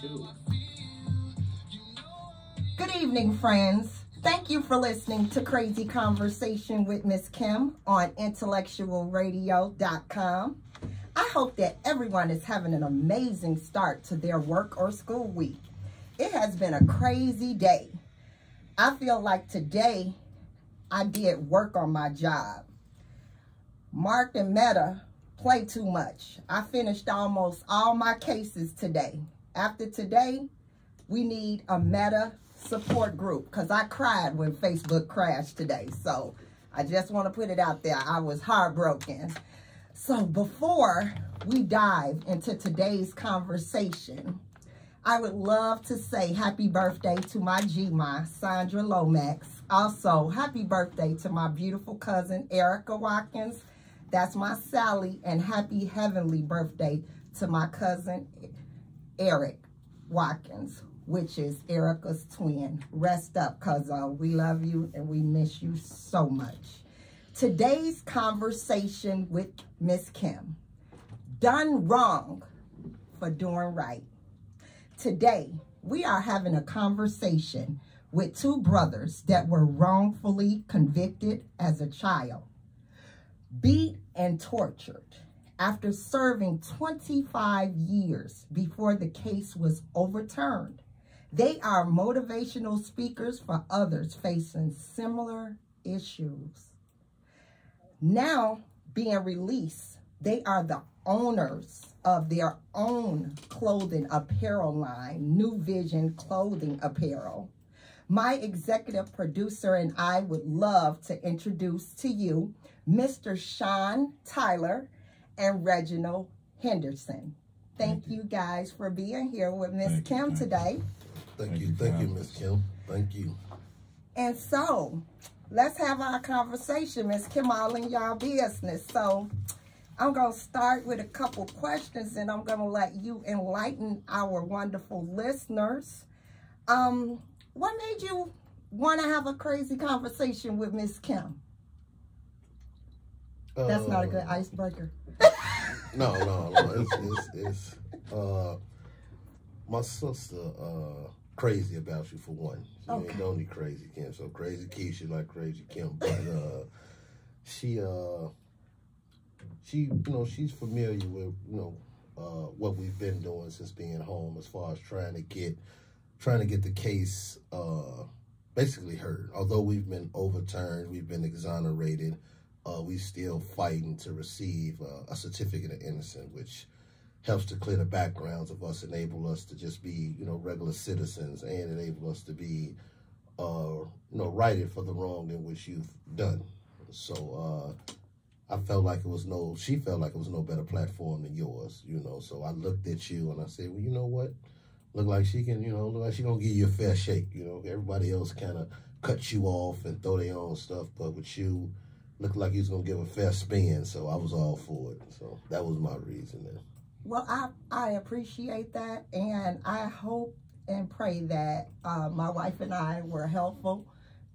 too. Good evening, friends. Thank you for listening to Crazy Conversation with Miss Kim on intellectualradio.com. I hope that everyone is having an amazing start to their work or school week. It has been a crazy day. I feel like today I did work on my job. Mark and Meta play too much. I finished almost all my cases today. After today, we need a Meta support group because I cried when Facebook crashed today. So I just want to put it out there. I was heartbroken. So before we dive into today's conversation, I would love to say happy birthday to my G-Ma, Sandra Lomax. Also, happy birthday to my beautiful cousin, Erica Watkins. That's my Sally. And happy heavenly birthday to my cousin, Eric Watkins, which is Erica's twin. Rest up, cousin. We love you and we miss you so much. Today's conversation with Miss Kim. Done wrong for doing right. Today, we are having a conversation with two brothers that were wrongfully convicted as a child, beat and tortured after serving 25 years before the case was overturned. They are motivational speakers for others facing similar issues. Now being released, they are the owners of their own clothing apparel line, New Vision Clothing Apparel. My executive producer and I would love to introduce to you Mr. Sean Tyler and Reginald Henderson. Thank you guys for being here with Miss Kim today. Thank you, Miss Kim. Thank you. And so, let's have our conversation, Miss Kim, all in y'all business. So, I'm going to start with a couple questions, and I'm going to let you enlighten our wonderful listeners. What made you want to have a crazy conversation with Miss Kim? That's not a good icebreaker. No. It's my sister crazy about you for one. She ain't the only crazy Kim. So crazy Keisha like crazy Kim, but she's familiar with what we've been doing since being home as far as trying to get the case basically heard. Although we've been overturned, we've been exonerated, we still fighting to receive a certificate of innocence, which helps to clear the backgrounds of us, enable us to just be, regular citizens, and enable us to be, righted for the wrong in which you've done. So she felt like it was no better platform than yours, So I looked at you and I said, well, you know what? Look like she can, look like she gonna give you a fair shake, Everybody else kind of cut you off and throw their own stuff, but with you, looked like you was gonna give a fair spin, so I was all for it. So that was my reason there. Well, I appreciate that, and I hope and pray that my wife and I were helpful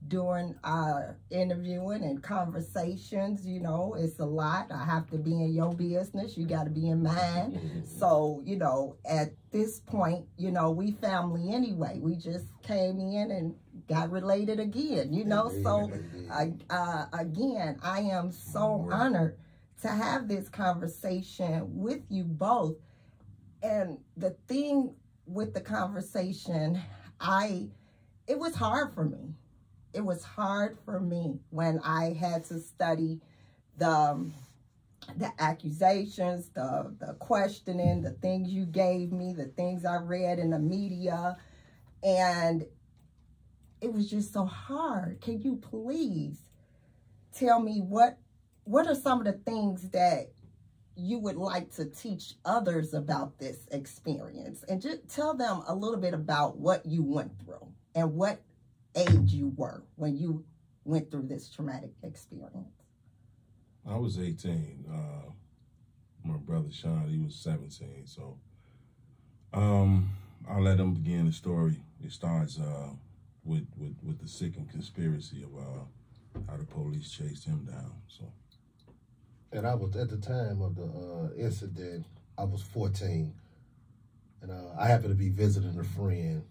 during our interviewing and conversations. It's a lot. I have to be in your business. You got to be in mine. So, at this point, we family anyway. We just came in and got related again, So, again, I am so honored to have this conversation with you both. And the thing with the conversation, it was hard for me. It was hard for me when I had to study the accusations, the questioning, the things you gave me, the things I read in the media, and it was just so hard. Can you please tell me what are some of the things that you would like to teach others about this experience? And just tell them a little bit about what you went through and what age you were when you went through this traumatic experience. I was 18. My brother Sean, he was 17. So I'll let him begin the story. It starts with the sickening conspiracy of how the police chased him down. So, and I was at the time of the incident. I was 14, And I happened to be visiting a friend,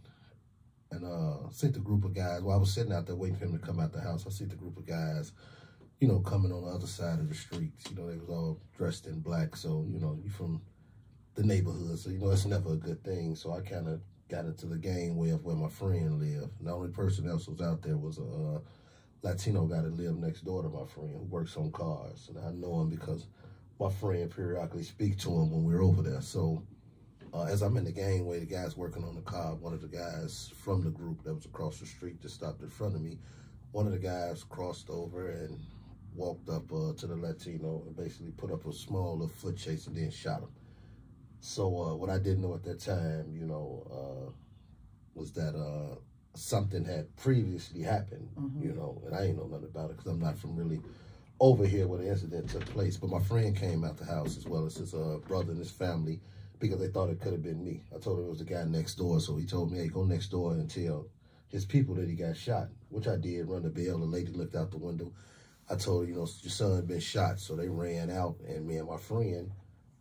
and seen the group of guys. Well, I was sitting out there waiting for him to come out the house. I see the group of guys, you know, coming on the other side of the streets. You know, they was all dressed in black. So, you know, you from the neighborhood. So, you know, it's never a good thing. So I kind of got into the gangway of where my friend lived. And the only person else was out there was a Latino guy that lived next door to my friend who works on cars. And I know him because my friend periodically speaks to him when we're over there. So as I'm in the gangway, the guy's working on the car. One of the guys from the group that was across the street that stopped in front of me, one of the guys crossed over and walked up to the Latino and basically put up a small little foot chase and then shot him. So what I didn't know at that time, you know, was that something had previously happened, you know, and I ain't know nothing about it because I'm not from really over here where the incident took place. But my friend came out the house as well as his brother and his family because they thought it could have been me. I told him it was the guy next door, so he told me, hey, go next door and tell his people that he got shot, which I did, run the bell. The lady looked out the window. I told her, you know, your son had been shot, so they ran out, and me and my friend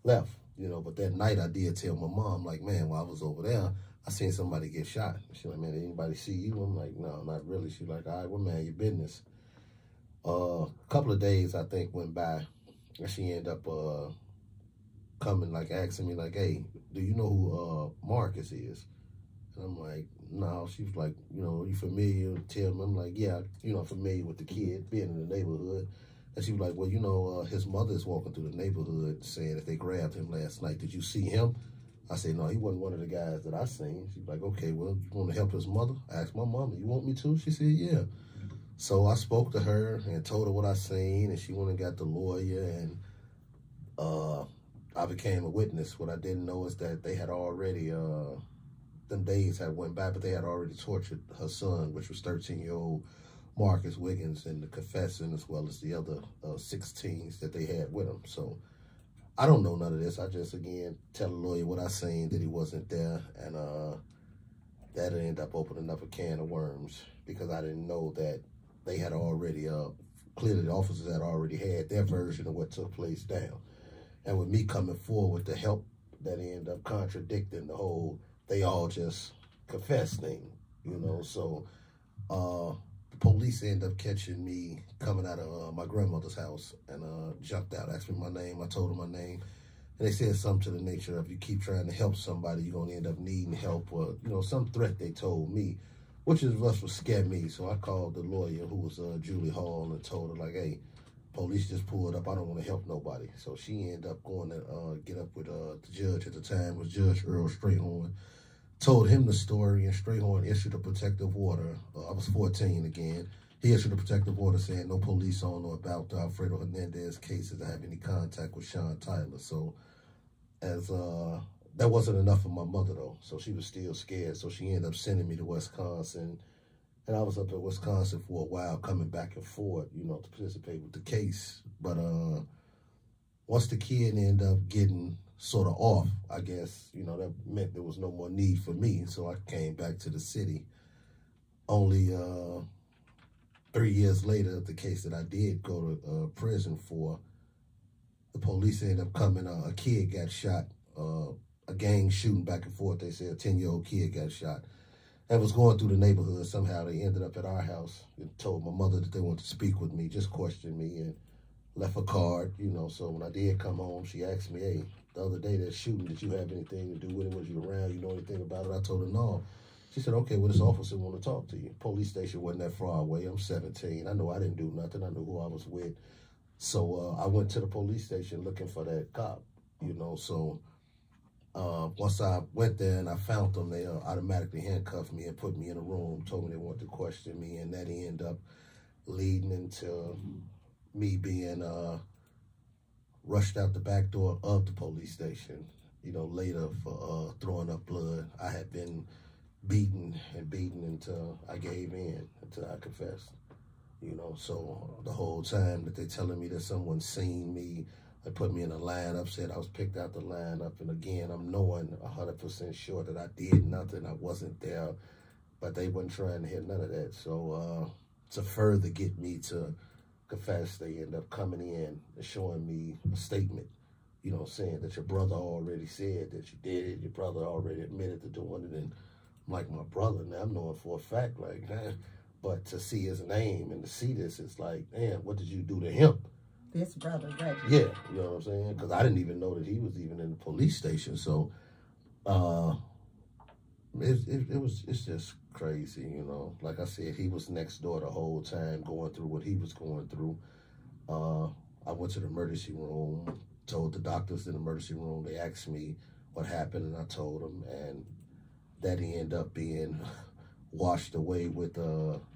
left, you know. But that night I did tell my mom, like, man, while I was over there, I seen somebody get shot. She's like, man, did anybody see you? I'm like, no, not really. She's like, all right, well, man, your business. A couple of days, I think, went by, and she ended up coming, like, asking me, like, hey, do you know who Marcus is? And I'm like, no. She was like, you know, you familiar? Tell me. I'm like, yeah, you know, familiar with the kid, being in the neighborhood. And she was like, well, you know, his mother is walking through the neighborhood saying that they grabbed him last night. Did you see him? I said, no, he wasn't one of the guys that I seen. She was like, okay, well, you want to help his mother? I asked my mama, you want me to? She said, yeah. So I spoke to her and told her what I seen, and she went and got the lawyer, and I became a witness. What I didn't know is that they had already, them days had went by, but they had already tortured her son, which was 13-year-old Marcus Wiggins, and the confessing as well as the other 16s that they had with him. So I don't know none of this. I just, again, tell the lawyer what I seen, that he wasn't there, and that ended up opening up a can of worms because I didn't know that they had already, clearly the officers had already had their version of what took place down. And with me coming forward to help, that ended up contradicting the whole, they all just confess thing, you know. So the police ended up catching me coming out of my grandmother's house and jumped out, asked me my name. I told them my name. And they said something to the nature of, you keep trying to help somebody, you're going to end up needing help, or, you know, some threat they told me, which is what scared me. So I called the lawyer, who was Julie Hall, and told her, like, hey, police just pulled up. I don't want to help nobody. So she ended up going to get up with the judge at the time, was Judge Earl Strayhorn. Told him the story, and Strayhorn issued a protective order. I was 14 again. He issued a protective order saying no police on or about the Alfredo Hernandez cases to have any contact with Sean Tyler. So as that wasn't enough for my mother, though. So she was still scared. So she ended up sending me to Wisconsin. And I was up in Wisconsin for a while, coming back and forth, you know, to participate with the case. But once the kid ended up getting sort of off, I guess, you know, that meant there was no more need for me. So I came back to the city. Only 3 years later, the case that I did go to prison for, the police ended up coming. A kid got shot, a gang shooting back and forth. They said a 10-year-old kid got shot. And was going through the neighborhood. Somehow they ended up at our house and told my mother that they wanted to speak with me, just questioned me, and left a card, you know. So when I did come home, she asked me, hey, the other day that shooting, did you have anything to do with it? Was you around? You know anything about it? I told her no. She said, okay, well, this officer want to talk to you. Police station wasn't that far away. I'm 17. I know I didn't do nothing. I knew who I was with. So I went to the police station looking for that cop, you know. So once I went there and I found them, they automatically handcuffed me and put me in a room, told me they wanted to question me, and that ended up leading into me being rushed out the back door of the police station, you know, later for throwing up blood. I had been beaten and beaten until I gave in, until I confessed, you know. So the whole time that they're telling me that someone seen me, they put me in a lineup, said I was picked out the lineup, and again, I'm knowing 100% sure that I did nothing, I wasn't there, but they weren't trying to hear none of that. So to further get me to confess, they end up coming in and showing me a statement you know, saying that your brother already said that you did it, your brother already admitted to doing it, and I'm like, my brother, now I'm knowing for a fact, like, but to see his name and to see this, it's like, damn, what did you do to him? This brother, Reggie. Yeah, you know what I'm saying? Because I didn't even know that he was even in the police station. So, it's just crazy, you know. Like I said, he was next door the whole time going through what he was going through. I went to the emergency room, told the doctors in the emergency room, they asked me what happened, and I told them, and that he ended up being washed away with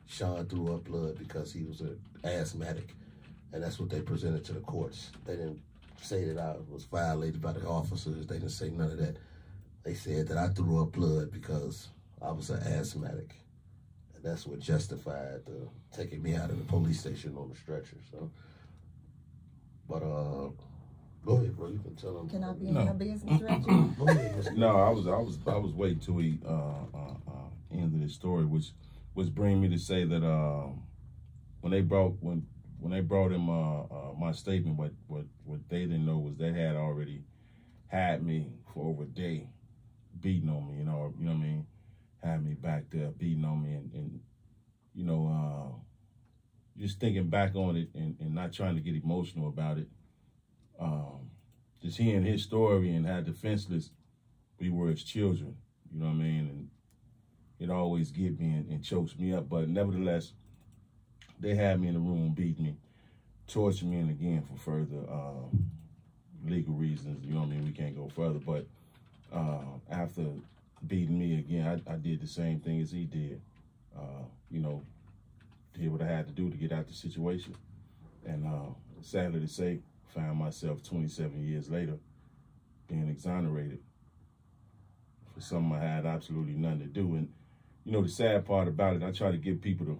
Sean threw up blood because he was an asthmatic. And that's what they presented to the courts. They didn't say that I was violated by the officers. They didn't say none of that. They said that I threw up blood because I was an asthmatic. And that's what justified taking me out of the police station on the stretcher. So, but go ahead, bro. You can tell them. Can I be in your business, Reggie? Go ahead. No, I was waiting till he ended his story, which bring me to say that when they brought him my statement, what they didn't know was they had already had me for over a day beating on me, you know what I mean? Had me back there beating on me and you know, just thinking back on it and not trying to get emotional about it. Just hearing his story and how defenseless we were as children, you know what I mean? And it always gets me and chokes me up, but nevertheless, they had me in the room, beat me, torture me, and again for further legal reasons, you know what I mean? We can't go further, but after beating me again, I did the same thing as he did. You know, did what I had to do to get out the situation. And sadly to say, found myself 27 years later being exonerated for something I had absolutely nothing to do. And, you know, the sad part about it, I try to get people to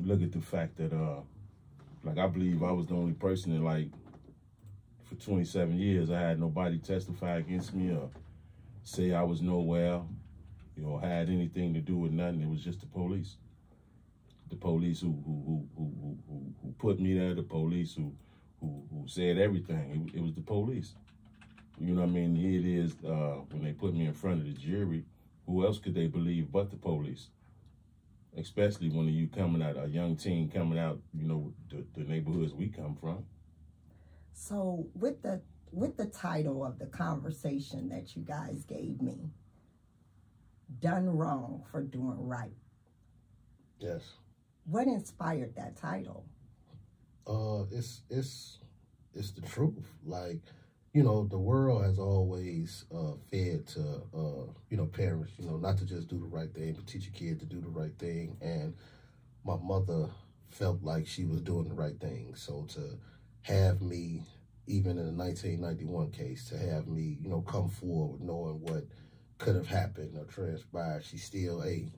look at the fact that, like, I believe I was the only person that, like, for 27 years, I had nobody testify against me or say I was nowhere, you know, had anything to do with nothing. It was just the police. The police who put me there, the police who said everything. It was the police. You know what I mean? Here it is, when they put me in front of the jury, who else could they believe but the police? Especially when you coming out, a young teen coming out, you know, the neighborhoods we come from. So with the title of the conversation that you guys gave me, Done Wrong for Doing Right. Yes. What inspired that title? It's the truth. Like, you know, the world has always fed to, you know, parents, you know, not to just do the right thing, but teach a kid to do the right thing. And my mother felt like she was doing the right thing. So to have me, even in the 1991 case, to have me, you know, come forward knowing what could have happened or transpired, she still, hey,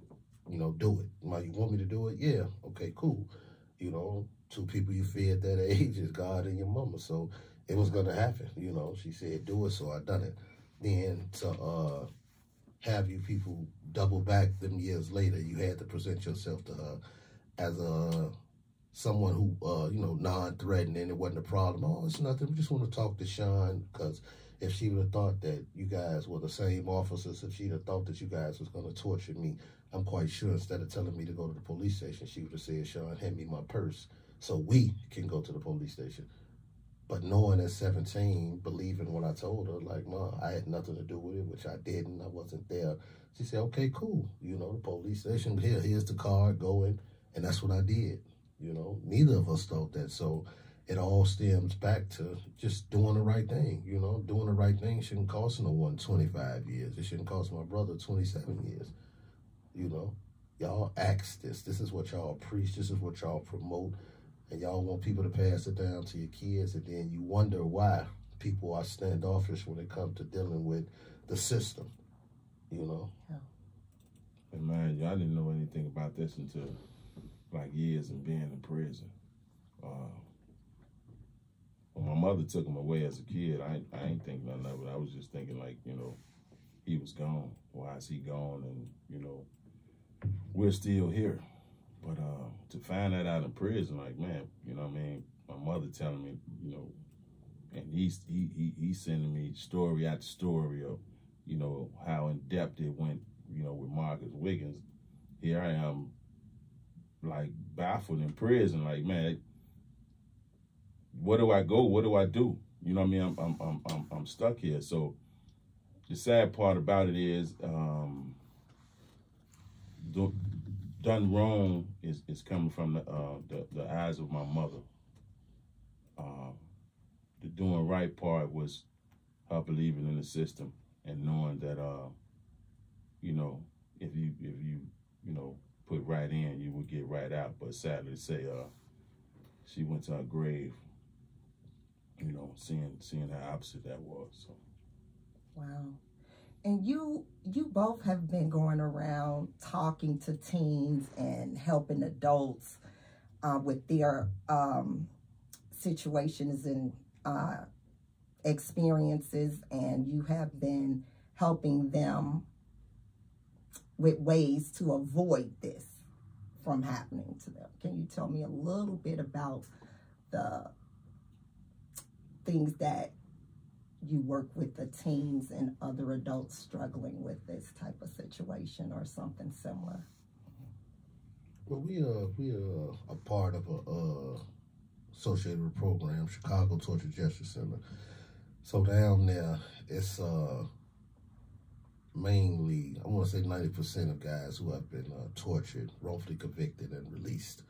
you know, do it. You want me to do it? Yeah. Okay, cool. You know, two people you fear at that age is God and your mama. So it was going to happen. You know, she said, do it. So I done it. Then to have you people double back them years later, you had to present yourself to her as someone who, you know, non-threatening. It wasn't a problem. Oh, it's nothing. We just want to talk to Sean, because if she would have thought that you guys were the same officers, if she'd have thought that you guys was going to torture me, I'm quite sure instead of telling me to go to the police station, she would have said, Sean, hand me my purse so we can go to the police station. But knowing at 17, believing what I told her, like, Mom, I had nothing to do with it, which I didn't. I wasn't there. She said, okay, cool. You know, the police station, here's the card, going. And that's what I did. You know, neither of us thought that. So it all stems back to just doing the right thing. You know, doing the right thing shouldn't cost no one 25 years. It shouldn't cost my brother 27 years. You know, y'all ask this. This is what y'all preach. This is what y'all promote. And y'all want people to pass it down to your kids. And then you wonder why people are standoffish when it comes to dealing with the system. You know? Yeah. And man, y'all didn't know anything about this until like years and being in prison. When my mother took him away as a kid, I ain't think nothing of it. I was just thinking, like, you know, he was gone. Why is he gone? And, you know, we're still here. But to find that out in prison, like, man, you know what I mean? My mother telling me, you know, and he's sending me story after story of, you know, how in depth it went, you know, with Marcus Wiggins. Here I am, like, baffled in prison, like, man, where do I go? What do I do? You know what I mean? I'm stuck here. So the sad part about it is, done wrong is coming from the eyes of my mother. The doing right part was her believing in the system and knowing that, you know, if you put right in, you would get right out. But sadly to say, she went to her grave, you know, seeing how opposite that was. So. Wow. And you both have been going around talking to teens and helping adults with their situations and experiences, and you have been helping them with ways to avoid this from happening to them. Can you tell me a little bit about the things that you work with the teens and other adults struggling with this type of situation or something similar? Well, we are a part of a associated with a program, Chicago Torture Justice Center. So down there, it's mainly, I want to say 90% of guys who have been tortured, wrongfully convicted, and released.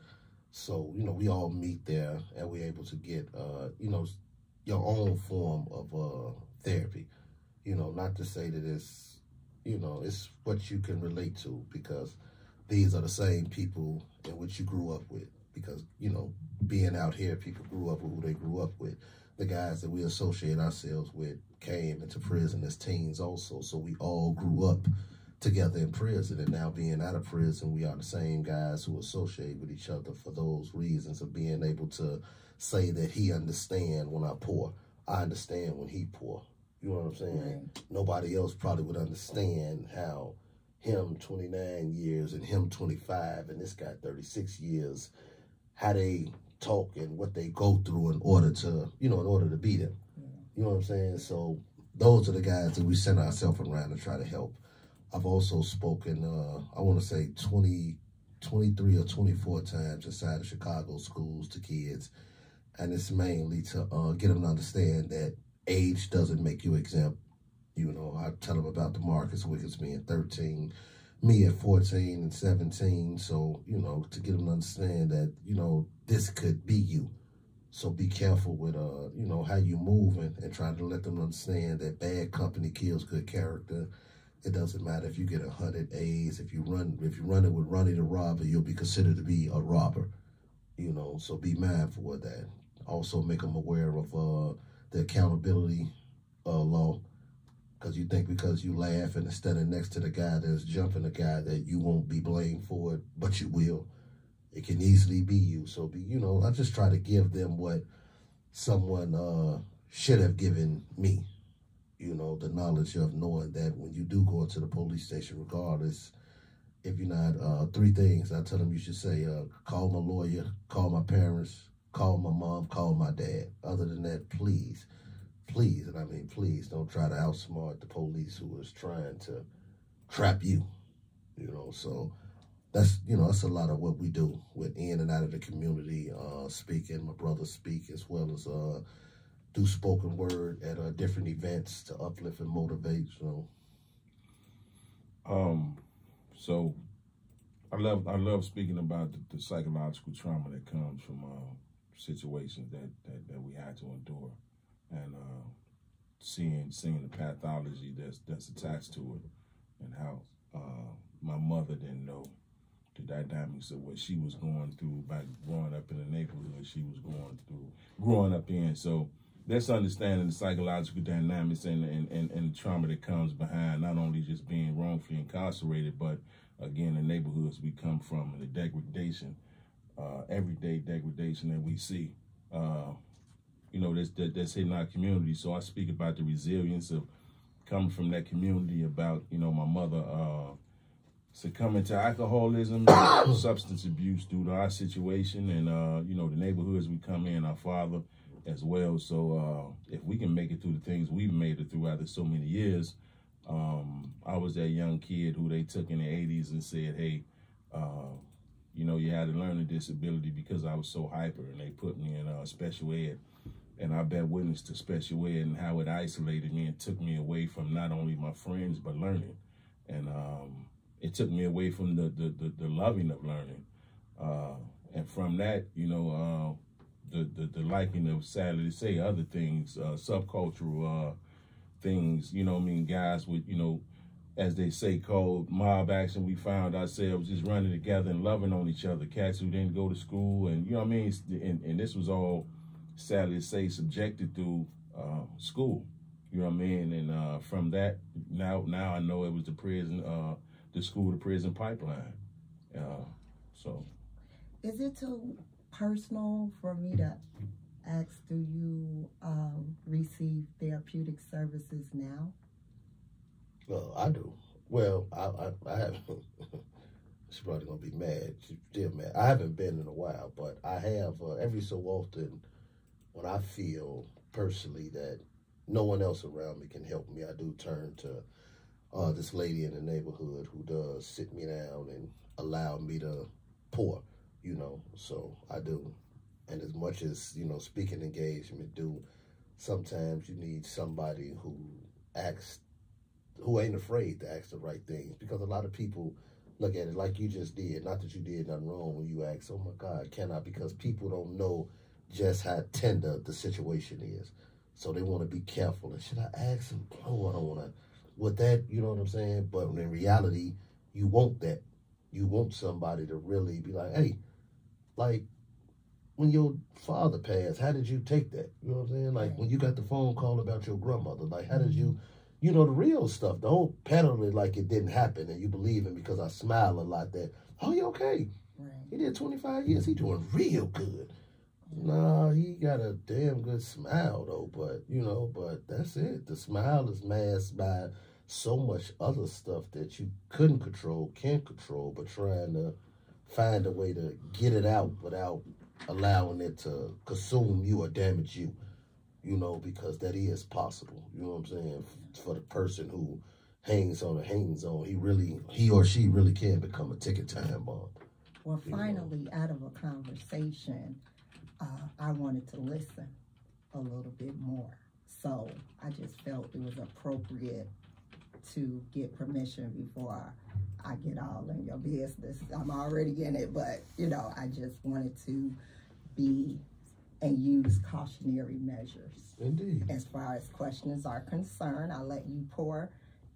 So, you know, we all meet there, and we're able to get, you know, your own form of therapy. You know, not to say that it's, you know, it's what you can relate to, because these are the same people in which you grew up with. Because, you know, being out here, people grew up with who they grew up with. The guys that we associate ourselves with came into prison as teens also. So we all grew up together in prison, and now being out of prison, we are the same guys who associate with each other for those reasons of being able to say that he understand when I'm poor. I understand when he poor. You know what I'm saying? Right. Nobody else probably would understand how him 29 years and him 25 and this guy 36 years, how they talk and what they go through in order to, you know, in order to beat him. Yeah. You know what I'm saying? So those are the guys that we send ourselves around to try to help. I've also spoken, I want to say 23 or 24 times inside of Chicago schools to kids. And it's mainly to get them to understand that age doesn't make you exempt. You know, I tell them about the Marcus Wiggins being 13, me at 14 and 17. So, you know, to get them to understand that, you know, this could be you. So be careful with, you know, how you moving, and trying to let them understand that bad company kills good character. It doesn't matter if you get 100 A's. If you run it with Ronnie the robber, you'll be considered to be a robber. You know, so be mindful of that. Also make them aware of the accountability law. Because you think because you laugh and standing next to the guy that's jumping the guy that you won't be blamed for it, but you will. It can easily be you. So, you know, I just try to give them what someone should have given me. You know, the knowledge of knowing that when you do go into the police station, regardless, if you're not, 3 things I tell them you should say: call my lawyer, call my parents, call my mom, call my dad. Other than that, please, and I mean please, don't try to outsmart the police who is trying to trap you. You know, so that's, you know, that's a lot of what we do with in and out of the community, speaking. My brothers speak, as well as do spoken word at different events to uplift and motivate. So I love speaking about the psychological trauma that comes from situations that we had to endure, and seeing the pathology that's attached to it, and how my mother didn't know the dynamics of what she was going through by growing up in the neighborhood she was growing up in. So that's understanding the psychological dynamics and the trauma that comes behind not only just being wrongfully incarcerated, but again, the neighborhoods we come from and the degradation, everyday degradation that we see, you know, that's hitting our community. So I speak about the resilience of coming from that community, about, you know, my mother succumbing to alcoholism and substance abuse due to our situation, and, you know, the neighborhoods we come in. Our father as well. So if we can make it through the things we've made it through after so many years, I was that young kid who they took in the 80s and said, hey, you know, you had a learning disability because I was so hyper, and they put me in special ed. And I bear witness to special ed and how it isolated me and took me away from not only my friends, but learning. And it took me away from the loving of learning. And from that, you know, the liking of, sadly to say, other things, subcultural things, you know what I mean, guys with, you know, as they say, called mob action, we found ourselves just running together and loving on each other. Cats who didn't go to school, and you know what I mean? And this was all, sadly to say, subjected through school. You know what I mean? And from that, now I know it was the prison, the school to prison pipeline. So. Is it too personal for me to ask, do you receive therapeutic services now? Well, I do. Well, I haven't. She's probably gonna be mad. She's still mad. I haven't been in a while, but I have every so often when I feel personally that no one else around me can help me, I do turn to this lady in the neighborhood who does sit me down and allow me to pour, you know. So I do. And as much as, you know, speaking engagement do, sometimes you need somebody who ain't afraid to ask the right things, because a lot of people look at it like you just did. Not that you did nothing wrong when you asked, oh my God, can I? Because people don't know just how tender the situation is. So they want to be careful. And should I ask him? Oh, I don't want to. With that, you know what I'm saying? But in reality, you want that. You want somebody to really be like, hey, like when your father passed, how did you take that? You know what I'm saying? Like when you got the phone call about your grandmother, like how did you, you know, the real stuff. Don't peddle it like it didn't happen and you believe him because I smile a lot that, oh, you okay? Right. He did 25 years. He doing real good. Nah, he got a damn good smile though, but you know, but that's it. The smile is masked by so much other stuff that you couldn't control, can't control, but trying to find a way to get it out without allowing it to consume you or damage you, you know, because that is possible. You know what I'm saying? For the person who hangs on, he or she really can become a ticking time bomb. Well, finally, out of a conversation, I wanted to listen a little bit more. So I just felt it was appropriate to get permission before I get all in your business. I'm already in it, but, you know, I just wanted to be and use cautionary measures. Indeed. As far as questions are concerned, I let you pour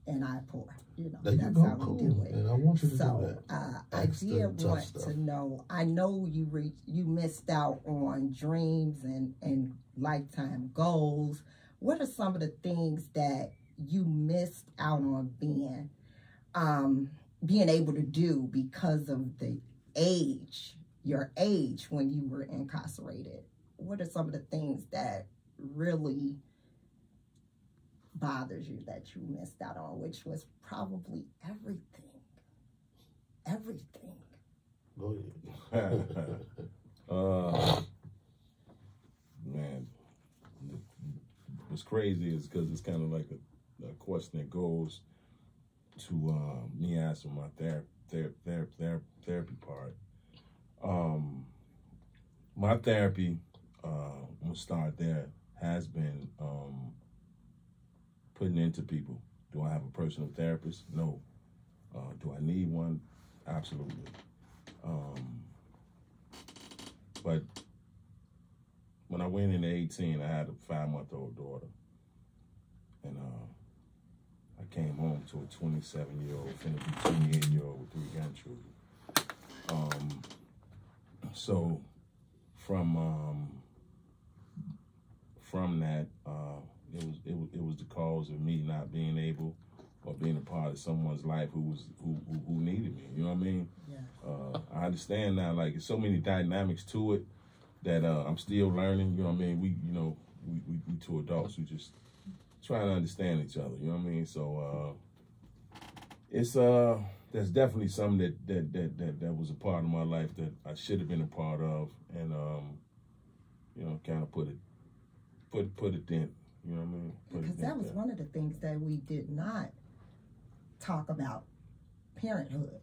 and I pour. You know, there that's you go. how we do it. And I want you to do that. I did want to know, I know you missed out on dreams and lifetime goals. What are some of the things that you missed out on being able to do because of your age when you were incarcerated? What are some of the things that really bothers you that you missed out on, which was probably everything? Go ahead. Man, what's crazy is because it's kind of like a question that goes to me answering my therapy part. My therapy, we'll start there, has been putting into people. Do I have a personal therapist? No. Do I need one? Absolutely. But when I went into 18, I had a 5-month-old daughter. And I came home to a 27-year-old, finna be 28-year-old with 3 grandchildren. So from that, it was the cause of me not being able or being a part of someone's life who needed me. You know what I mean? Yeah. I understand now. Like, there's so many dynamics to it that I'm still learning. You know what I mean? We two adults who just trying to understand each other. You know what I mean? So it's there's definitely something that was a part of my life that I should have been a part of, and you know, kind of put it put it in. You know what I mean? Because that was one of the things that we did not talk about, parenthood.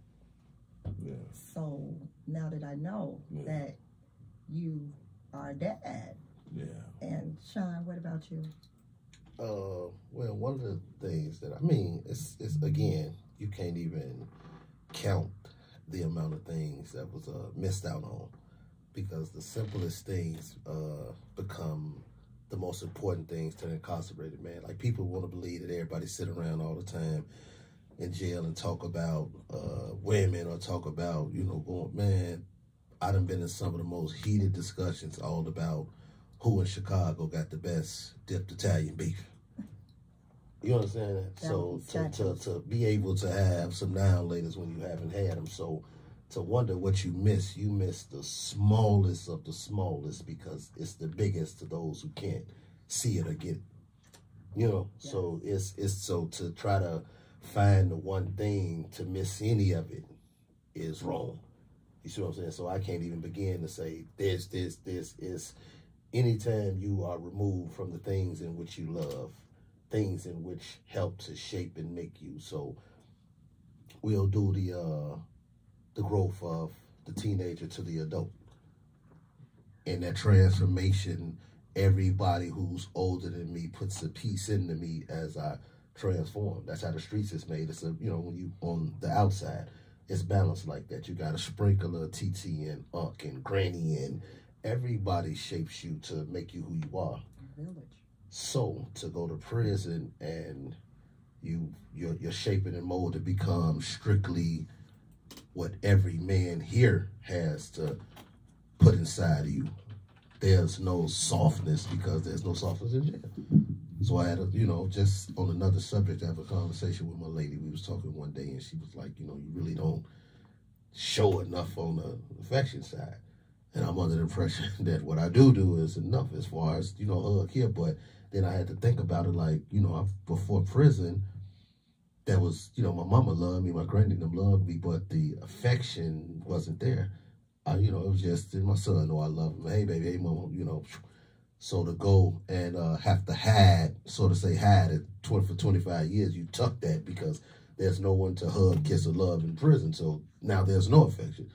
Yeah. So now that I know that you are a dad. Yeah. And Sean, what about you? Well, one of the things that, I mean, it's again, you can't even count the amount of things that was missed out on, because the simplest things become the most important things to the incarcerated man. Like, people want to believe that everybody sit around all the time in jail and talk about women or talk about, you know, going, man, I done been in some of the most heated discussions all about who in Chicago got the best dipped Italian beef. You understand that? So to be able to have some now and laters when you haven't had them. So to wonder what you miss the smallest of the smallest, because it's the biggest to those who can't see it or get it. You know, so it's so to try to find the one thing to miss any of it is wrong. You see what I'm saying? So I can't even begin to say this is anytime you are removed from the things in which you love, things in which help to shape and make you. So we'll do the growth of the teenager to the adult. And that transformation, everybody who's older than me puts a piece into me as I transform. That's how the streets is made. It's you know, when you on the outside, it's balanced like that. You got a sprinkle of TT and Unc and Granny, and everybody shapes you to make you who you are. Village. So to go to prison and you're shaping and molded to become strictly what every man here has to put inside of you. There's no softness, because there's no softness in jail. So I had a, you know, just on another subject, I have a conversation with my lady. We was talking one day, and she was like, you know, you really don't show enough on the affection side. And I'm under the impression that what I do is enough as far as, you know, hug here. But then I had to think about it like, you know, before prison, that was, you know, my mama loved me, my granddad loved me, but the affection wasn't there. You know, it was just, my son know I love him. Hey, baby, hey, mama, you know. So to go and have to hide, so to say hide it for 25 years, you tuck that because there's no one to hug, kiss, or love in prison. So now there's no affection.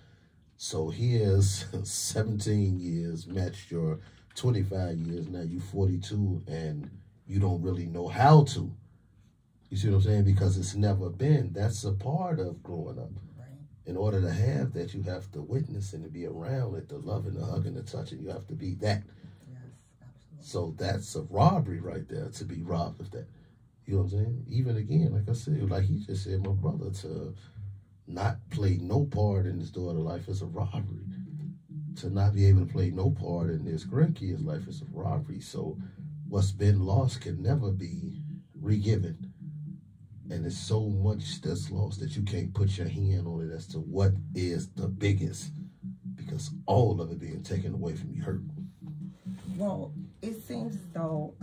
So here's 17 years, matched your 25 years, now you 42, and you don't really know how to. You see what I'm saying? Because it's never been. That's a part of growing up. Right. In order to have that, you have to witness and to be around it, the loving, the hugging, the touching. You have to be that. Yes, absolutely. So that's a robbery right there, to be robbed of that. You know what I'm saying? Even again, like I said, like he just said, my brother, to not play no part in his daughter's life is a robbery. To not be able to play no part in his grandkid's life is a robbery. So what's been lost can never be re-given. And there's so much that's lost that you can't put your hand on it as to what is the biggest, because all of it being taken away from you hurt. Well, it seems as though,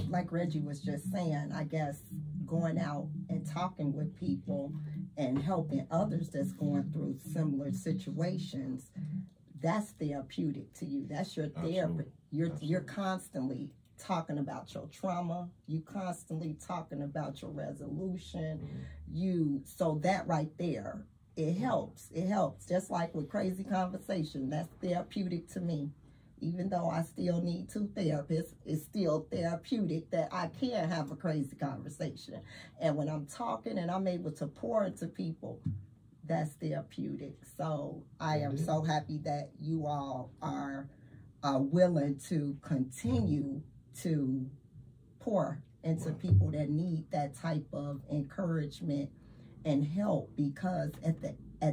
like Reggie was just saying, I guess going out and talking with people and helping others that's going through similar situations, that's therapeutic to you. That's your therapy. You're constantly talking about your trauma. You constantly talking about your resolution. So that right there, it helps. It helps. Just like with crazy conversation, that's therapeutic to me. Even though I still need 2 therapists, it's still therapeutic that I can have a crazy conversation. And when I'm talking and I'm able to pour into people, that's therapeutic. So I am so happy that you all are willing to continue to pour into people that need that type of encouragement and help, because at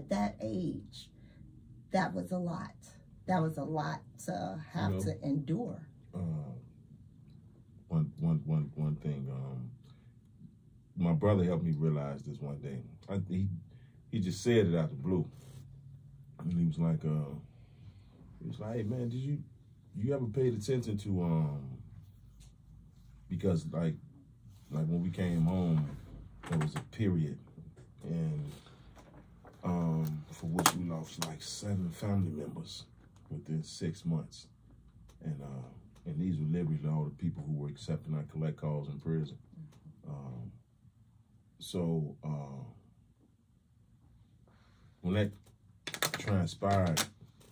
that age, that was a lot. That was a lot to have to endure. One thing. My brother helped me realize this one day. He just said it out the blue, and he was like, "Hey man, did you ever paid attention to because like when we came home, there was a period, and for which we lost like 7 family members within 6 months, and And these were literally all the people who were accepting our collect calls in prison. So when that transpired,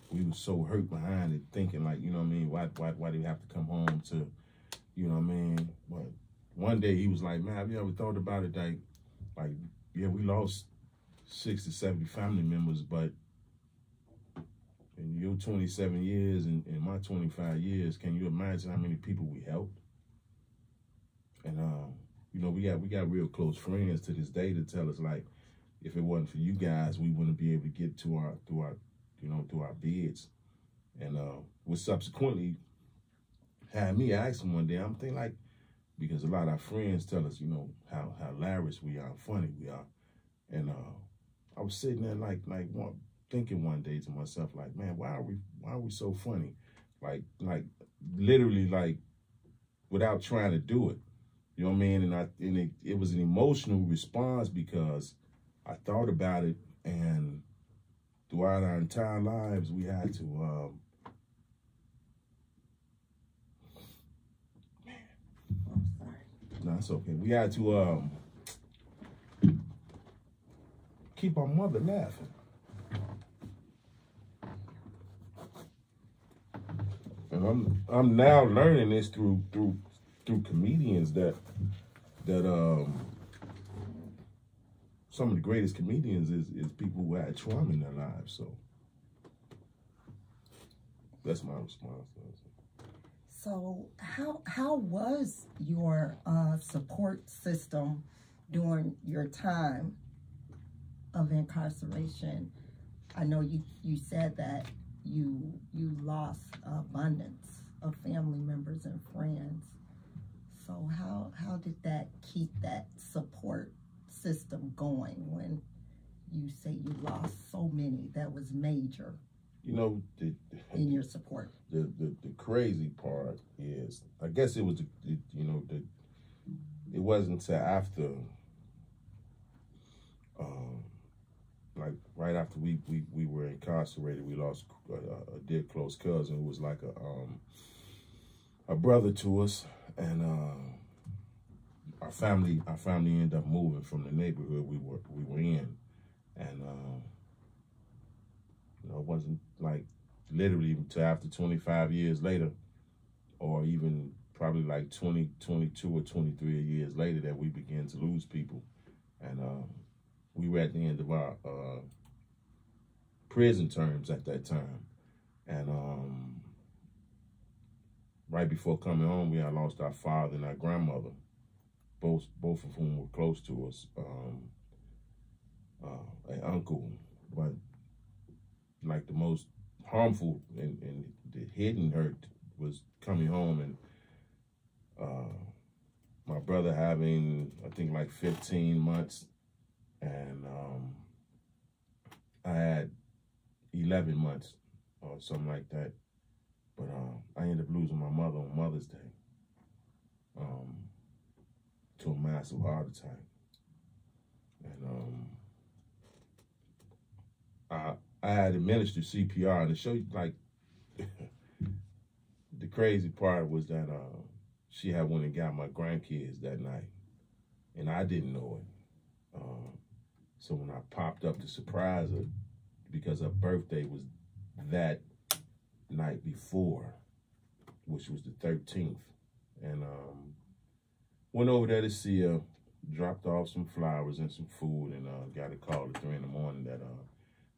we were so hurt behind it, thinking like, you know what I mean, why do we have to come home to, you know what I mean? But one day he was like, man, have you ever thought about it? Like, yeah, we lost 60, 70 family members, but in your 27 years and my 25 years, can you imagine how many people we helped? And you know, we got real close friends to this day to tell us like, if it wasn't for you guys, we wouldn't be able to get to through our beds. And what subsequently had me ask him one day, I'm thinking like, because a lot of our friends tell us, you know, how hilarious we are, funny we are. And I was sitting there thinking one day to myself, like, man, why are we so funny? Like literally like without trying to do it. You know what I mean? And it was an emotional response because I thought about it, and throughout our entire lives, we had to, no, it's okay. We had to keep our mother laughing. And I'm now learning this through comedians that some of the greatest comedians is people who had trauma in their lives. So that's my response. So how was your support system during your time of incarceration? I know you said that you lost abundance of family members and friends. So how did that keep that support system going when you say you lost so many? That was major. You know, in your support. The crazy part is, I guess it was it wasn't until after, like right after we were incarcerated, we lost a dear close cousin who was like a brother to us, and our family ended up moving from the neighborhood we were in, and you know, it wasn't like literally until after 25 years later, or even probably like 20, 22 or 23 years later, that we began to lose people. And we were at the end of our prison terms at that time. And right before coming home, we had lost our father and our grandmother, both of whom were close to us, an uncle. But like the most harmful and the hidden hurt was coming home and my brother having, I think, like 15 months, and I had 11 months or something like that. But I ended up losing my mother on Mother's Day to a massive heart attack. And I had administered CPR, and to show you, like, the crazy part was that she had went and got my grandkids that night, and I didn't know it. So when I popped up to surprise her, because her birthday was that night before, which was the 13th, and went over there to see her, dropped off some flowers and some food, and got a call at 3 in the morning that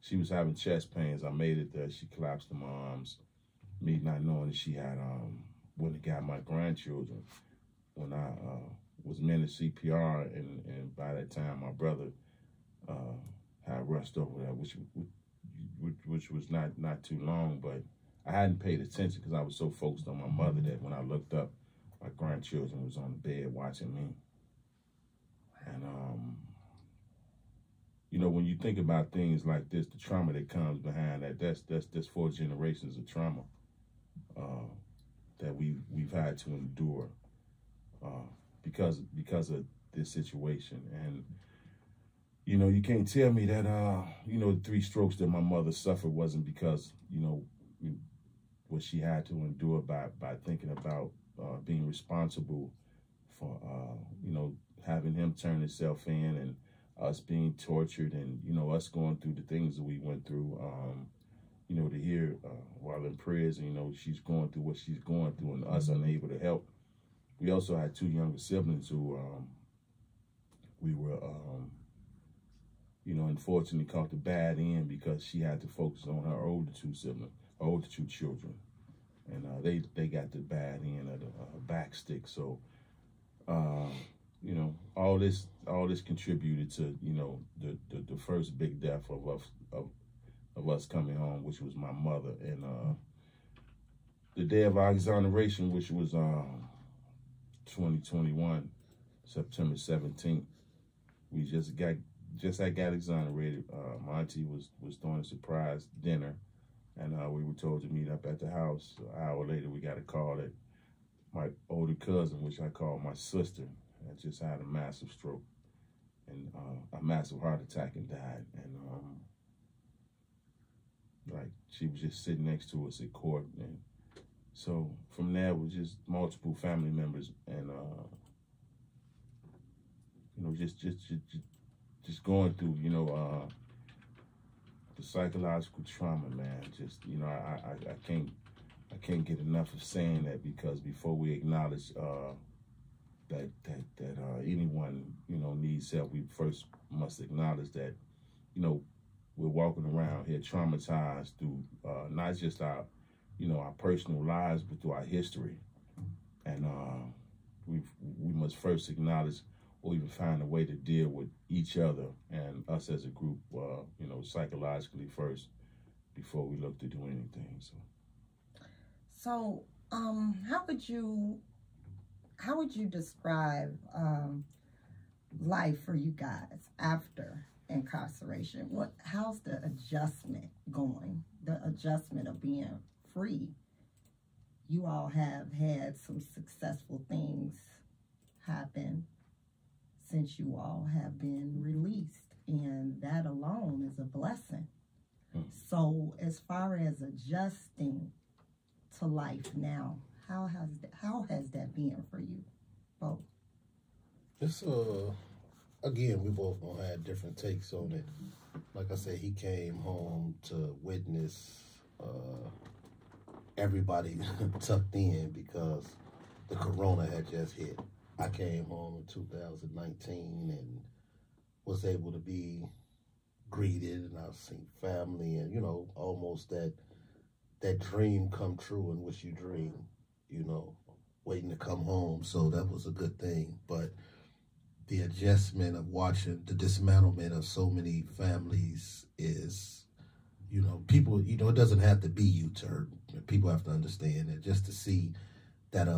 she was having chest pains. I made it there. She collapsed in my arms, me not knowing that she had went and got my grandchildren when I was meant to CPR, and by that time my brother had rushed over there, which was not too long, but I hadn't paid attention because I was so focused on my mother that when I looked up, my grandchildren was on the bed watching me. And you know, when you think about things like this, the trauma that comes behind that, that's 4 generations of trauma that we've had to endure because of this situation. And you know, you can't tell me that you know, the 3 strokes that my mother suffered wasn't because, you know, what she had to endure by thinking about being responsible for having him turn himself in, and us being tortured, and us going through the things that we went through. To hear while in prison, she's going through what she's going through, and us unable to help. We also had 2 younger siblings who we were, unfortunately caught the bad end because she had to focus on her older 2 siblings, her older 2 children, and they got the bad end of the back stick. So, all this contributed to the first big death of us coming home, which was my mother, and the day of our exoneration, which was 2021, September 17th. We just got exonerated. My auntie was throwing a surprise dinner, and we were told to meet up at the house. An hour later, we got a call that my older cousin, which I call my sister, had just had a massive stroke and a massive heart attack and died. And she was just sitting next to us at court, and so from there was just multiple family members, and just going through the psychological trauma, man. Just I can't get enough of saying that, because before we acknowledge that anyone needs help, we first must acknowledge that we're walking around here traumatized through not just our our personal lives, but through our history, and we must first acknowledge or even find a way to deal with each other and us as a group, psychologically first, before we look to do anything. So, how would you describe life for you guys after incarceration? How's the adjustment going? The adjustment of being free. You all have had some successful things happen since you all have been released, and that alone is a blessing. So as far as adjusting to life now, how has that been for you both? It's again, we both gonna have different takes on it. Like I said, he came home to witness everybody tucked in because the corona had just hit. I came home in 2019 and was able to be greeted, and I've seen family, and almost that dream come true in which you dream, waiting to come home. So that was a good thing. But the adjustment of watching the dismantlement of so many families is, people, it doesn't have to be you to hurt. People have to understand that, just to see that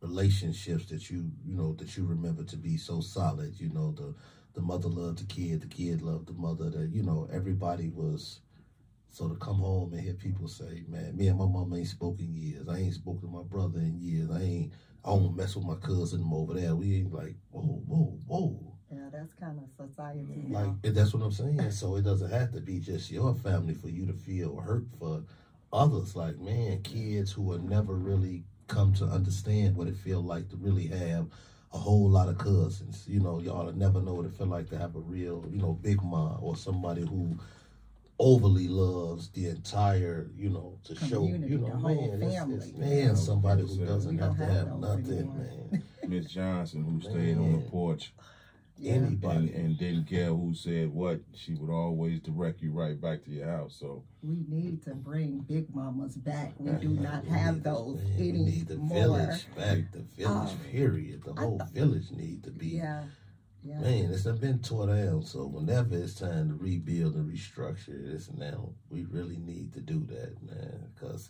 relationships that you remember to be so solid, the mother loved the kid loved the mother, that, everybody was. So to come home and hear people say, man, me and my mom ain't spoken in years. I ain't spoken to my brother in years. I don't mess with my cousin over there. We ain't like, whoa. Yeah, that's kind of society. Like, that's what I'm saying. So it doesn't have to be just your family for you to feel hurt for others. Like, man, kids who have never really come to understand what it feels like to really have a whole lot of cousins. Y'all will never know what it feels like to have a real, big mom, or somebody who overly loves the entire, to community, show, the whole family. Man, somebody who doesn't have to have nothing, anymore. Man. Miss Johnson, who stayed on the porch. Yeah. Anybody. And didn't care who said what. She would always direct you right back to your house. So we need to bring big mamas back. We do not have those We need the village back. The village, period. The whole village need to be. Yeah. Man, it's been tore down. So whenever it's time to rebuild and restructure this now, we really need to do that, man. Because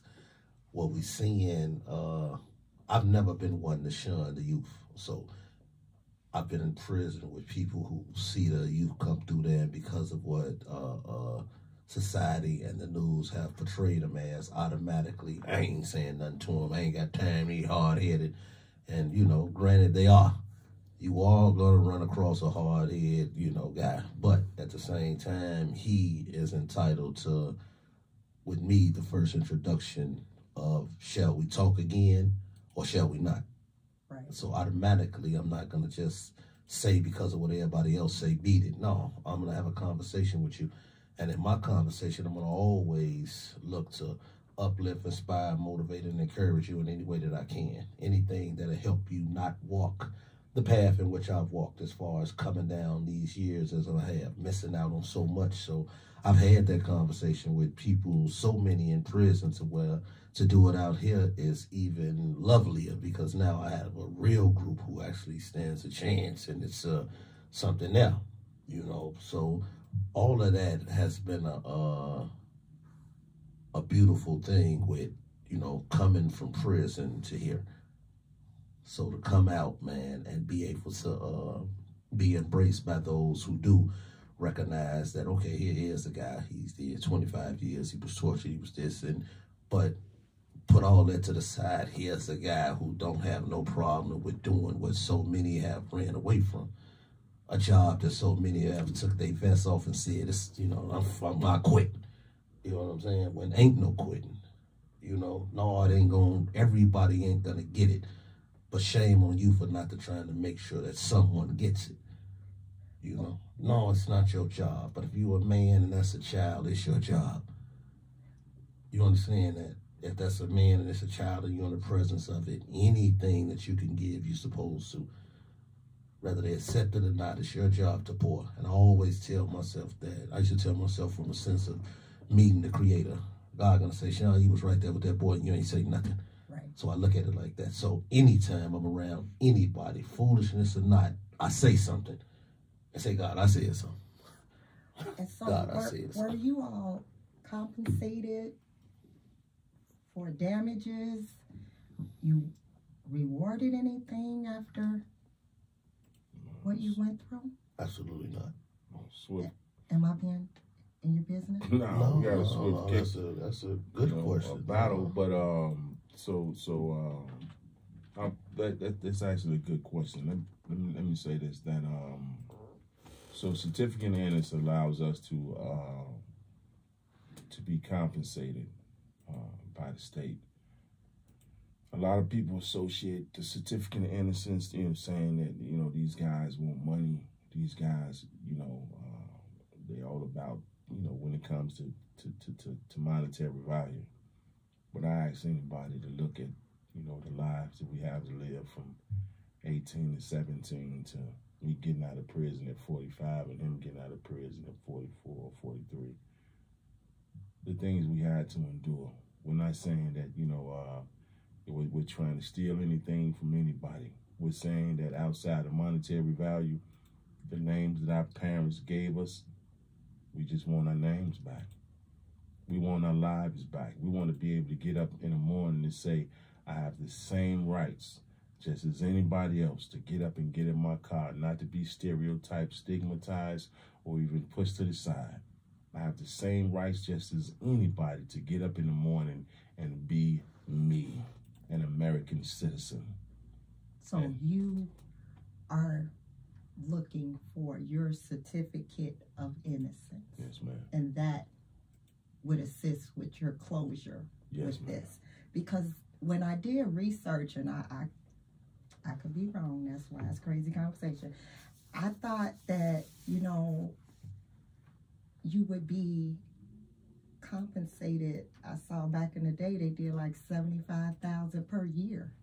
what we seeing, I've never been one to shun the youth. So I've been in prison with people who see the youth come through there, because of what society and the news have portrayed them as, automatically. I ain't saying nothing to them. I ain't got time to be hard-headed. And, granted, they are. You all gonna run across a hard-head, guy. But at the same time, he is entitled to with me, the first introduction of shall we talk again or shall we not? Right. So automatically, I'm not going to just say because of what everybody else say, beat it. No, I'm going to have a conversation with you. And in my conversation, I'm going to always look to uplift, inspire, motivate, and encourage you in any way that I can. Anything that'll help you not walk the path in which I've walked as far as coming down these years as I have, missing out on so much. So I've had that conversation with people, so many in prison, to where to do it out here is even lovelier, because now I have a real group who actually stands a chance, and it's something now, you know. So all of that has been a beautiful thing with, you know, coming from prison to here. So to come out, man, and be able to be embraced by those who do recognize that, okay, here is a guy, he's did 25 years, he was tortured, he was this, but put all that to the side, here's a guy who don't have no problem with doing what so many have ran away from. A job that so many have took their vest off and said, "This, you know, I quit." You know what I'm saying? When ain't no quitting. You know, no, it ain't everybody ain't gonna get it. But shame on you for not trying to make sure that someone gets it. You know? No, it's not your job. But if you're a man and that's a child, it's your job. You understand that? If that's a man and it's a child and you're in the presence of it, anything that you can give, you're supposed to. Whether they accept it or not, it's your job to pour. And I always tell myself that. I used to tell myself from a sense of meeting the Creator. God gonna say, Sean, you was right there with that boy and you ain't say nothing. Right. So I look at it like that. So anytime I'm around anybody, foolishness or not, I say something. And say, God, I said something. And so God, I said something. Were you all compensated for damages? You rewarded anything after what you went through? Absolutely not. Swift. Am I being in your business? No, we got a swift kick. That's a good question. A battle, but that's actually a good question. Let me say this, that so certificate of innocence allows us to be compensated by the state. A lot of people associate the certificate of innocence, you know, saying that, you know, these guys want money. These guys, you know, they're all about, you know, when it comes to monetary value. But I ask anybody to look at, you know, the lives that we have to live from 18 to 17 to me getting out of prison at 45 and him getting out of prison at 44 or 43. The things we had to endure. We're not saying that, you know, we're trying to steal anything from anybody. We're saying that outside of monetary value, the names that our parents gave us, we just want our names back. We want our lives back. We want to be able to get up in the morning and say, I have the same rights just as anybody else to get up and get in my car, not to be stereotyped, stigmatized, or even pushed to the side. I have the same rights just as anybody to get up in the morning and be me, an American citizen. So you are looking for your certificate of innocence. Yes, ma'am. And that would assist with your closure with this. Because when I did research, and I could be wrong, that's why it's crazy conversation. I thought that, you know, you would be compensated. I saw back in the day they did like $75,000 per year.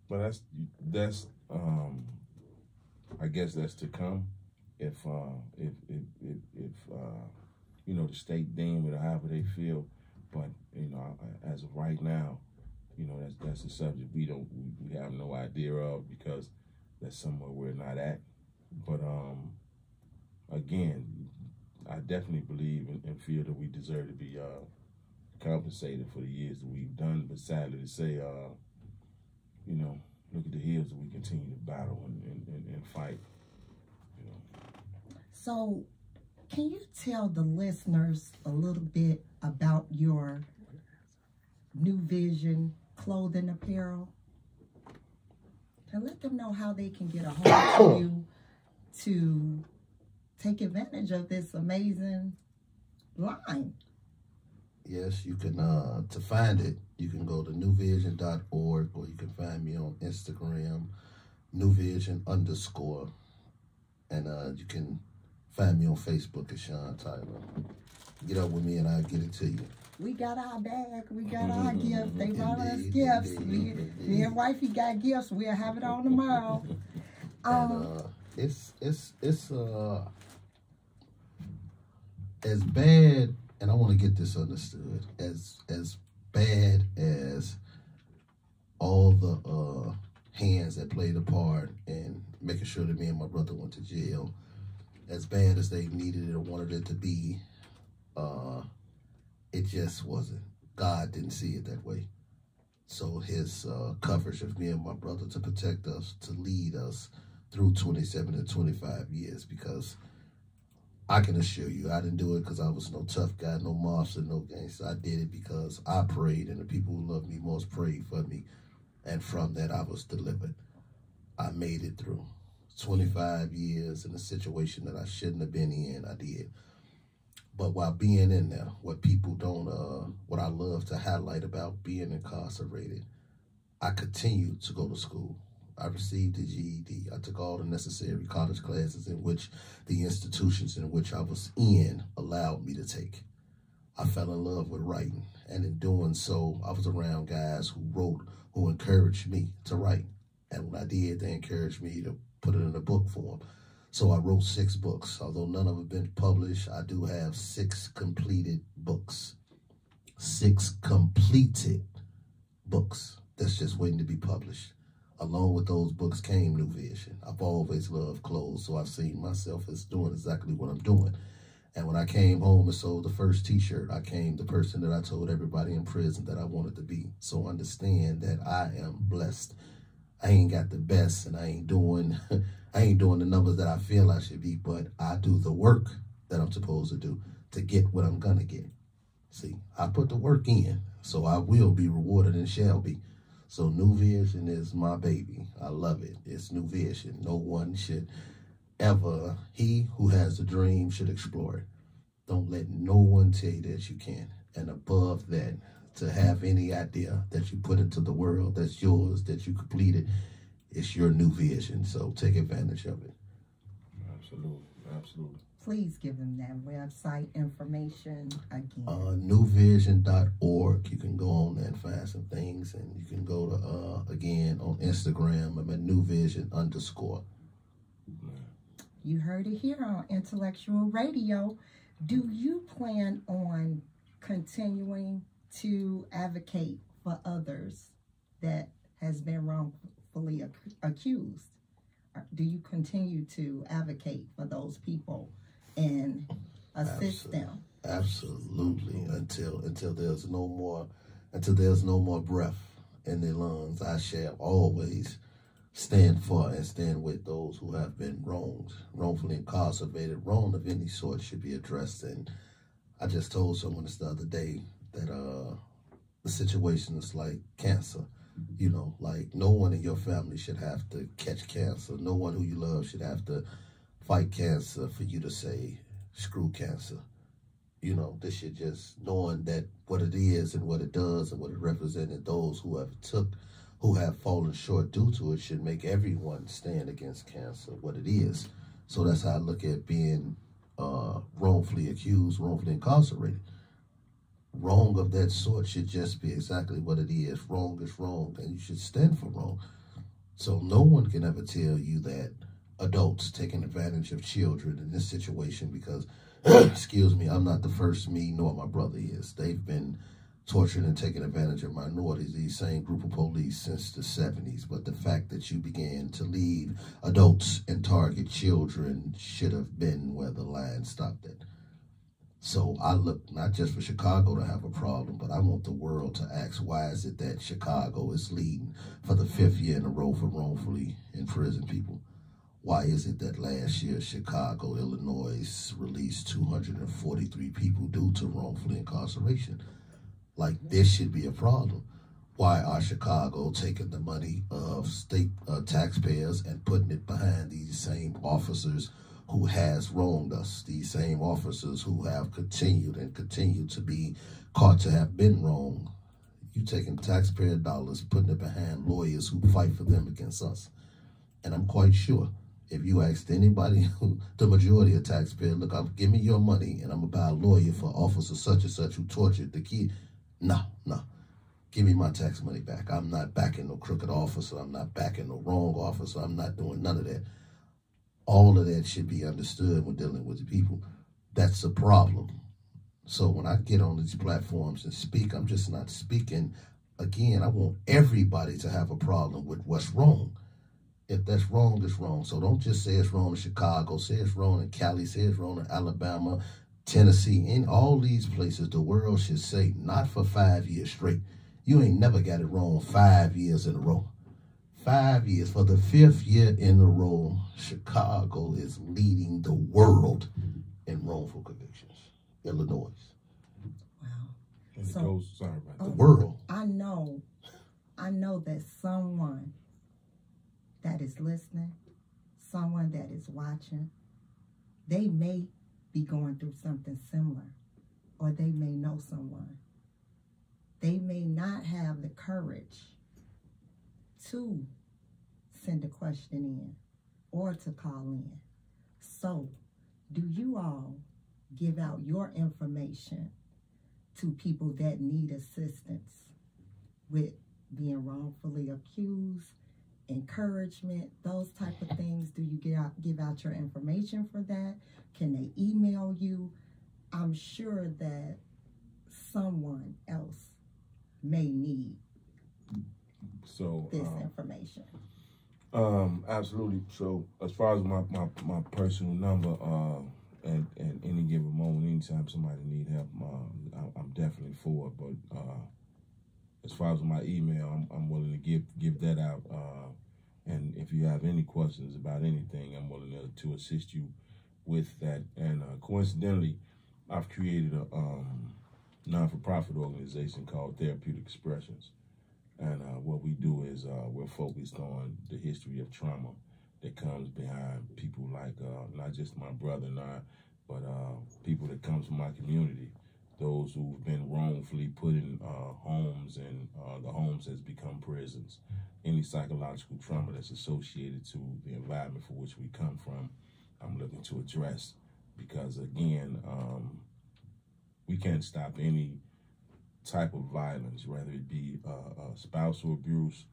But that's I guess that's to come if you know, the state deem it or however they feel. But you know, as of right now, you know, that's a subject we have no idea of, because that's somewhere we're not at. But again, I definitely believe and feel that we deserve to be compensated for the years that we've done. But sadly to say, you know, look at the hills that we continue to battle and fight. You know. So, can you tell the listeners a little bit about your New Vision clothing apparel? And let them know how they can get a hold of you to take advantage of this amazing line. Yes, you can, to find it, you can go to newvision.org, or you can find me on Instagram, newvision_, and you can find me on Facebook at Sean Tyler. Get up with me and I'll get it to you. We got our bag. We got our gifts. They brought us gifts. Me and wifey got gifts. We'll have it on tomorrow. And it's as bad, and I want to get this understood, as bad as all the hands that played a part in making sure that me and my brother went to jail, as bad as they needed it or wanted it to be, it just wasn't. God didn't see it that way. So his coverage of me and my brother to protect us, to lead us through 27 and 25 years, because I can assure you, I didn't do it because I was no tough guy, no mobster, no gangster. I did it because I prayed, and the people who loved me most prayed for me. And from that, I was delivered. I made it through 25 years in a situation that I shouldn't have been in. I did. But while being in there, what people don't, what I love to highlight about being incarcerated, I continued to go to school. I received a GED. I took all the necessary college classes in which the institutions in which I was in allowed me to take. I fell in love with writing, and in doing so, I was around guys who wrote, who encouraged me to write. And when I did, they encouraged me to put it in a book form. So I wrote 6 books. Although none of them have been published, I do have 6 completed books. 6 completed books that's just waiting to be published. Along with those books came New Vision. I've always loved clothes, so I've seen myself as doing exactly what I'm doing. And when I came home and sold the first t-shirt, I came the person that I told everybody in prison that I wanted to be. So understand that I am blessed. I ain't got the best, and I ain't doing the numbers that I feel I should be, but I do the work that I'm supposed to do to get what I'm gonna get. See, I put the work in, so I will be rewarded and shall be. So New Vision is my baby. I love it. It's New Vision. No one should ever, he who has a dream should explore it. Don't let no one tell you that you can. And above that, to have any idea that you put into the world that's yours, that you completed, it's your New Vision. So take advantage of it. Absolutely. Absolutely. Please give them that website information again. Newvision.org. You can go on there and find some things, and you can go to, again, on Instagram. I'm at newvision_. You heard it here on Intellectual Radio. Do you plan on continuing to advocate for others that has been wrongfully accused? Do you continue to advocate for those people and assist them? Absolutely. Until there's no more breath in their lungs, I shall always stand for and stand with those who have been wronged, wrongfully incarcerated. Wrong of any sort should be addressed. And I just told someone this the other day that the situation is like cancer. You know, like no one in your family should have to catch cancer. No one who you love should have to fight cancer for you to say, screw cancer. You know, this should just, knowing that what it is and what it does and what it represented, those who have fallen short due to it, should make everyone stand against cancer, what it is. So that's how I look at being wrongfully accused, wrongfully incarcerated. Wrong of that sort should just be exactly what it is. Wrong is wrong, and you should stand for wrong. So no one can ever tell you that adults taking advantage of children in this situation, because, excuse me, I'm not the first, me nor my brother is. They've been torturing and taking advantage of minorities, these same group of police, since the 70s. But the fact that you began to leave adults and target children should have been where the line stopped at. So I look not just for Chicago to have a problem, but I want the world to ask, why is it that Chicago is leading for the 5th year in a row for wrongfully imprisoned people? Why is it that last year Chicago, Illinois released 243 people due to wrongfully incarceration? Like, this should be a problem. Why are Chicago taking the money of state taxpayers and putting it behind these same officers who has wronged us, these same officers who have continued and continue to be caught to have been wrong. You taking taxpayer dollars, putting it behind lawyers who fight for them against us. And I'm quite sure if you asked anybody, the majority of taxpayers, look, give me your money and I'm going to buy a lawyer for officer such and such who tortured the kid. No. Give me my tax money back. I'm not backing no crooked officer. I'm not backing no wrong officer. I'm not doing none of that. All of that should be understood when dealing with the people. That's a problem. So when I get on these platforms and speak, I'm just not speaking. Again, I want everybody to have a problem with what's wrong. If that's wrong, it's wrong. So don't just say it's wrong in Chicago. Say it's wrong in Cali. Say it's wrong in Alabama, Tennessee. In all these places, the world should say, not for 5 years straight. You ain't never got it wrong 5 years in a row. 5 years. For the 5th year in a row, Chicago is leading the world in wrongful convictions. Illinois. Wow. And So- it goes, sorry about The that. world. I know that someone that is listening, someone that is watching, they may be going through something similar, or they may know someone. They may not have the courage to send a question in or to call in. So, do you all give out your information to people that need assistance with being wrongfully accused, encouragement, those type of things? Do you give out your information for that? Can they email you? I'm sure that someone else may need So, this information. absolutely. So, as far as my personal number, at any given moment, anytime somebody need help, I'm definitely for it. But as far as my email, I'm willing to give that out. And if you have any questions about anything, I'm willing to assist you with that. And coincidentally, I've created a non-for-profit organization called Therapeutic Expressions. And what we do is we're focused on the history of trauma that comes behind people like not just my brother and I, but people that comes from my community, those who've been wrongfully put in homes, and the homes has become prisons. Any psychological trauma that's associated to the environment for which we come from, I'm looking to address, because again, we can't stop any type of violence, whether it be spousal abuse,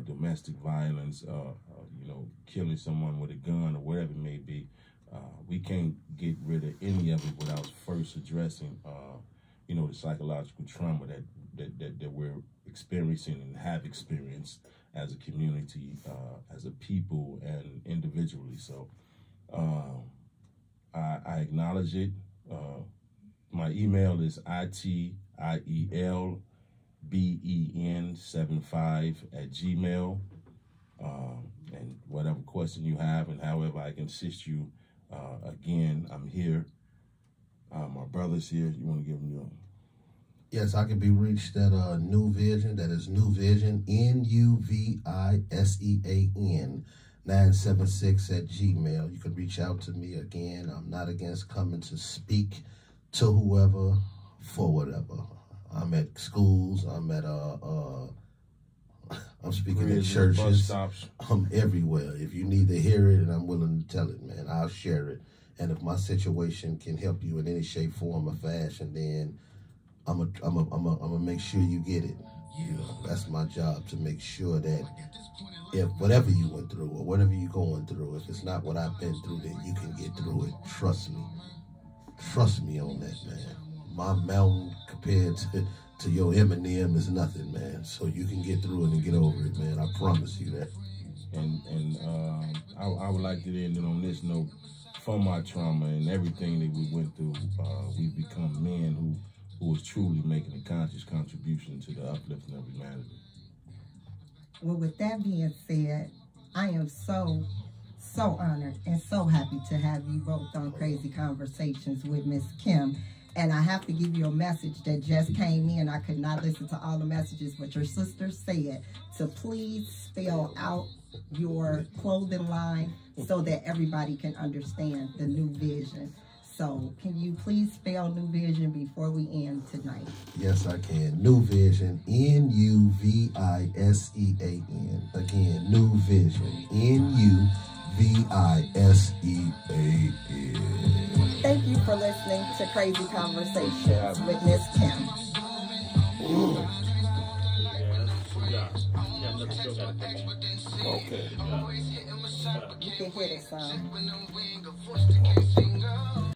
domestic violence, killing someone with a gun or whatever it may be. We can't get rid of any of it without first addressing, the psychological trauma that we're experiencing and have experienced as a community, as a people, and individually. So I acknowledge it. My email is itielben75@gmail. And whatever question you have and however I can assist you, again, I'm here. My brother's here. You want to give him your... Yes, I can be reached at New Vision. That is New Vision, NUVISEAN 976 @gmail. You can reach out to me. Again, I'm not against coming to speak to whoever for whatever. I'm at schools. I'm at I'm speaking at churches. Bus stops. I'm everywhere. If you need to hear it, and I'm willing to tell it, man, I'll share it. And if my situation can help you in any shape, form, or fashion, then I'm a make sure you get it. You know, that's my job, to make sure that if whatever you went through or whatever you're going through, if it's not what I've been through, then you can get through it. Trust me. Trust me on that, man. My mountain compared to your Eminem is nothing, man. So you can get through it and get over it, man. I promise you that. And I would like to end it on this note. From our trauma and everything that we went through, we've become men who is truly making a conscious contribution to the uplifting of humanity. Well, with that being said, I am so honored and so happy to have you both on Crazy Conversations with Miss Kim. And I have to give you a message that just came in. I could not listen to all the messages, but your sister said to please spell out your clothing line so that everybody can understand the new vision. So can you please spell New Vision before we end tonight? Yes, I can. New Vision, N-U-V-I-S-E-A-N. Again, New Vision, N-U-V-I-S-E-A-N. Thank you for listening to Crazy Conversations with Miss Kim. Okay. You can hit it, son.